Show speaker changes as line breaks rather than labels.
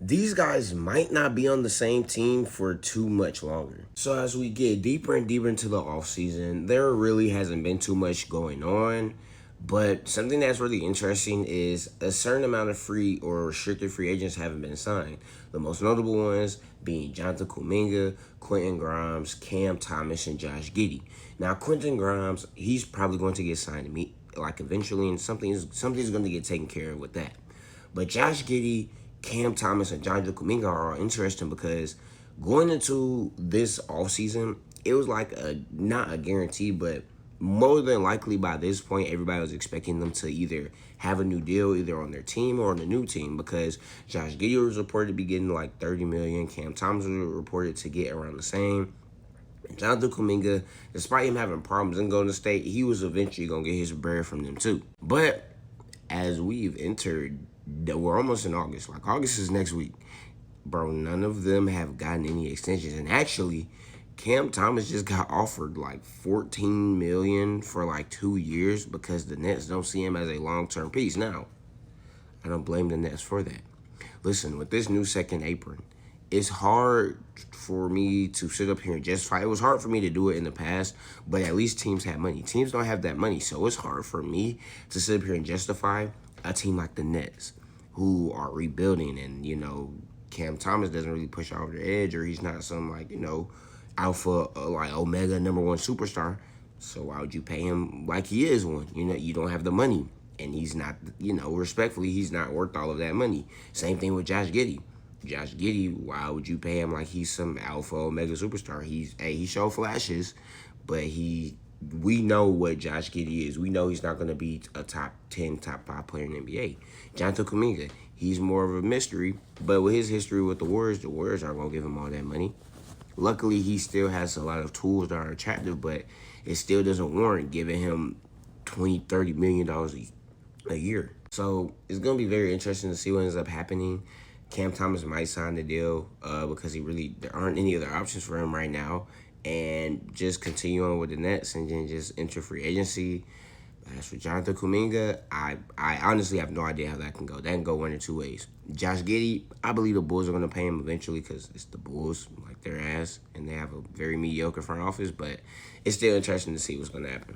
these guys might not be on the same team for too much longer. So as we get deeper and deeper into the offseason, there really hasn't been too much going on. But something that's really interesting is a certain amount of free or restricted free agents haven't been signed. The most notable ones being Jonathan Kuminga, Quentin Grimes, Cam Thomas, and Josh Giddey. Now, Quentin Grimes, he's probably going to get signed to me like eventually, and something's going to get taken care of with that. But Josh Giddey, Cam Thomas, and Jonathan Kuminga are all interesting because going into this offseason, it was like not a guarantee, but more than likely by this point, everybody was expecting them to either have a new deal, either on their team or on a new team, because Josh Giddey was reported to be getting like $30 million. Cam Thomas was reported to get around the same. Jonathan Kuminga, despite him having problems in Golden State, he was eventually going to get his bread from them too. But as we've entered, we're almost in August. Like, August is next week. Bro, none of them have gotten any extensions. And actually, Cam Thomas just got offered like $14 million for like 2 years because the Nets don't see him as a long-term piece. Now, I don't blame the Nets for that. Listen, with this new second apron, it's hard for me to sit up here and justify. It was hard for me to do it in the past, but at least teams have money. Teams don't have that money, so it's hard for me to sit up here and justify a team like the Nets, who are rebuilding, and, Cam Thomas doesn't really push over the edge, or he's not some, like, alpha, like omega #1 superstar. So why would you pay him like he is one? You don't have the money, and he's not, respectfully, he's not worth all of that money. Same thing with Josh Giddey. Josh Giddey, why would you pay him like he's some alpha omega superstar? He showed flashes, but we know what Josh Giddey is. We know he's not going to be a top 10, top 5 player in the NBA. Jonathan Kuminga, he's more of a mystery, but with his history with the Warriors aren't going to give him all that money. Luckily, he still has a lot of tools that are attractive, but it still doesn't warrant giving him $20-30 million a year. So it's going to be very interesting to see what ends up happening. Cam Thomas might sign the deal because there aren't any other options for him right now, and just continue on with the Nets and then just enter free agency. As for Jonathan Kuminga, I honestly have no idea how that can go. That can go one or two ways. Josh Giddey, I believe the Bulls are going to pay him eventually because it's the Bulls, like their ass, and they have a very mediocre front office, but it's still interesting to see what's going to happen.